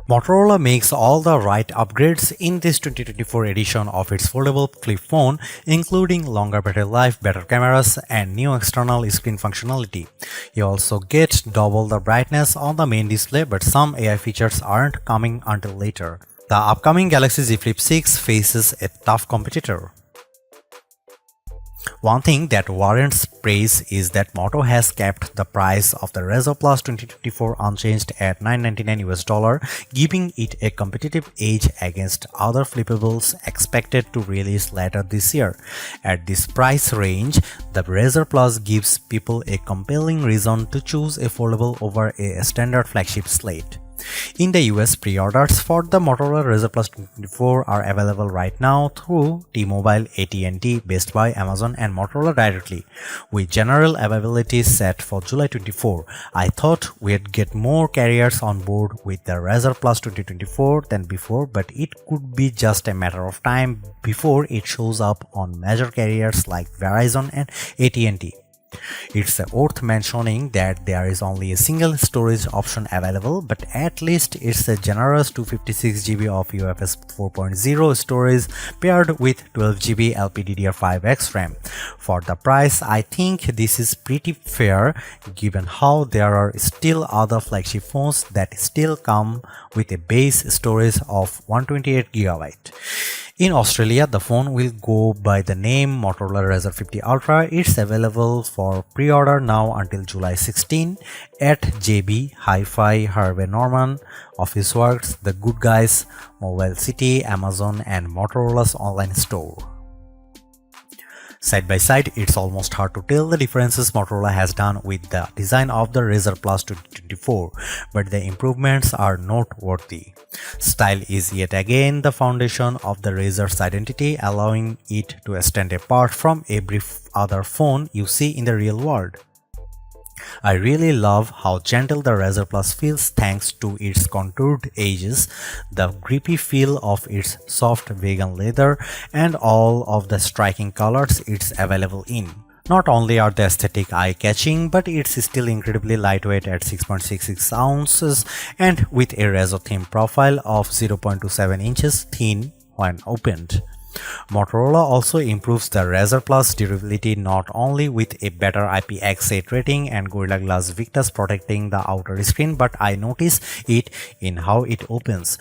Motorola makes all the right upgrades in this 2024 edition of its foldable flip phone, including longer battery life, better cameras, and new external screen functionality. You also get double the brightness on the main display, but some AI features aren't coming until later. The upcoming Galaxy Z Flip 6 faces a tough competitor. One thing that warrants praise is that Moto has kept the price of the Razr Plus 2024 unchanged at $999, giving it a competitive edge against other flippables expected to release later this year. At this price range, the Razr Plus gives people a compelling reason to choose a foldable over a standard flagship slate. In the US, pre-orders for the Motorola Razr Plus 2024 are available right now through T-Mobile, AT&T, Best Buy, Amazon, and Motorola directly, with general availability set for July 24. I thought we'd get more carriers on board with the Razr Plus 2024 than before, but it could be just a matter of time before it shows up on major carriers like Verizon and AT&T. It's worth mentioning that there is only a single storage option available, but at least it's a generous 256GB of UFS 4.0 storage paired with 12GB LPDDR5X RAM. For the price, I think this is pretty fair given how there are still other flagship phones that still come with a base storage of 128GB. In Australia, the phone will go by the name Motorola Razr 50 Ultra. It's available for pre-order now until July 16 at JB, Hi-Fi, Harvey Norman, Officeworks, The Good Guys, Mobile City, Amazon, and Motorola's online store. Side by side, it's almost hard to tell the differences Motorola has done with the design of the Razr Plus 2024, but the improvements are noteworthy. Style is yet again the foundation of the Razr's identity, allowing it to stand apart from every other phone you see in the real world. I really love how gentle the Razr Plus feels thanks to its contoured edges, the grippy feel of its soft vegan leather, and all of the striking colors it's available in. Not only are the aesthetic eye-catching, but it's still incredibly lightweight at 6.66 ounces and with a razor-thin profile of 0.27 inches thin when opened. Motorola also improves the Razr Plus durability not only with a better IPX8 rating and Gorilla Glass Victus protecting the outer screen, but I notice it in how it opens.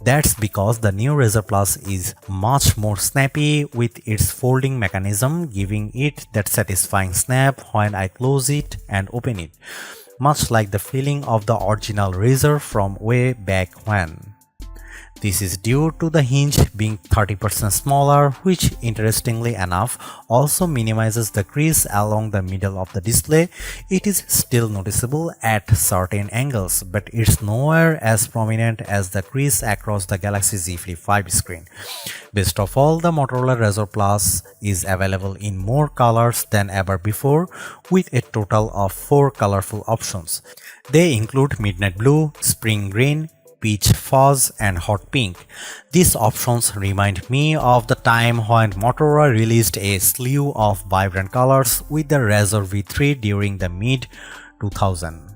That's because the new Razr Plus is much more snappy with its folding mechanism, giving it that satisfying snap when I close it and open it, much like the feeling of the original Razr from way back when. This is due to the hinge being 30% smaller, which interestingly enough also minimizes the crease along the middle of the display. It is still noticeable at certain angles, but it's nowhere as prominent as the crease across the Galaxy Z Flip 5 screen. Best of all, the Motorola Razr Plus is available in more colors than ever before, with a total of 4 colorful options. They include midnight blue, spring green, peach fuzz, and hot pink. These options remind me of the time when Motorola released a slew of vibrant colors with the Razr V3 during the mid-2000s.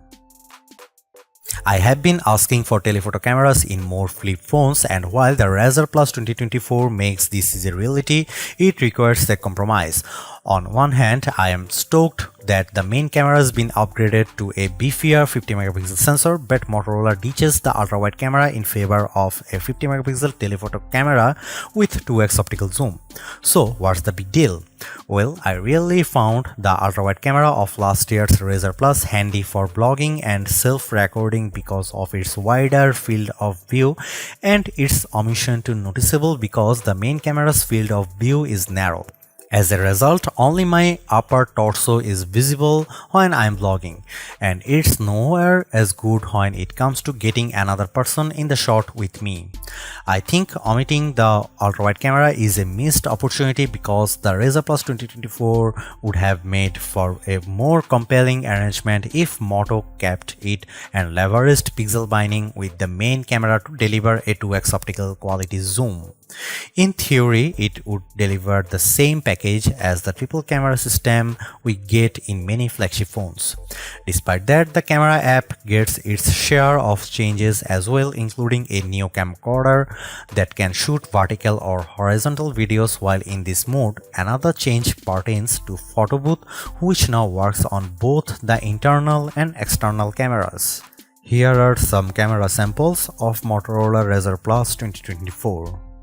I have been asking for telephoto cameras in more flip phones, and while the Razr Plus 2024 makes this a reality, it requires a compromise. On one hand, I am stoked that the main camera has been upgraded to a beefier 50MP sensor, but Motorola ditches the ultra-wide camera in favor of a 50MP telephoto camera with 2x optical zoom. So what's the big deal? Well, I really found the ultra-wide camera of last year's Razr Plus handy for blogging and self-recording because of its wider field of view, and its omission to noticeable because the main camera's field of view is narrow. As a result, only my upper torso is visible when I'm vlogging, and it's nowhere as good when it comes to getting another person in the shot with me. I think omitting the ultra-wide camera is a missed opportunity because the Razr Plus 2024 would have made for a more compelling arrangement if Moto kept it and leveraged pixel binding with the main camera to deliver a 2x optical quality zoom. In theory, it would deliver the same package as the triple camera system we get in many flagship phones. Despite that, the camera app gets its share of changes as well, including a new camcorder that can shoot vertical or horizontal videos while in this mode. Another change pertains to photo booth, which now works on both the internal and external cameras. Here are some camera samples of Motorola Razr Plus 2024.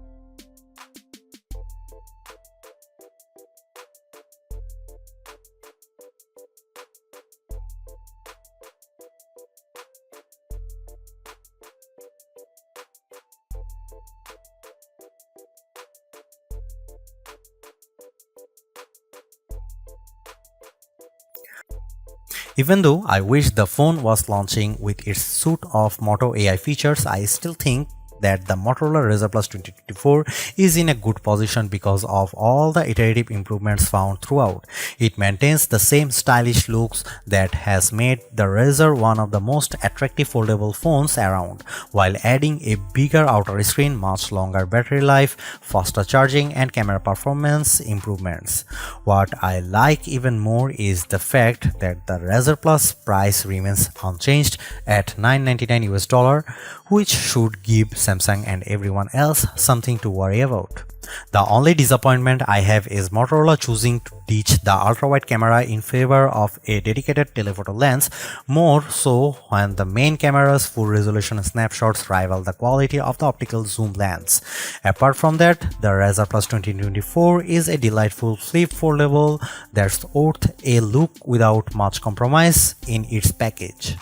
Even though I wish the phone was launching with its suite of Moto AI features, I still think that the Motorola Razr Plus 2024 is in a good position because of all the iterative improvements found throughout. It maintains the same stylish looks that has made the Razr one of the most attractive foldable phones around, while adding a bigger outer screen, much longer battery life, faster charging, and camera performance improvements. What I like even more is the fact that the Razr Plus price remains unchanged at $999 US, which should give Samsung and everyone else something to worry about. The only disappointment I have is Motorola choosing to ditch the ultra-wide camera in favor of a dedicated telephoto lens, more so when the main camera's full resolution snapshots rival the quality of the optical zoom lens. Apart from that, the Razr Plus 2024 is a delightful flip foldable that's worth a look without much compromise in its package.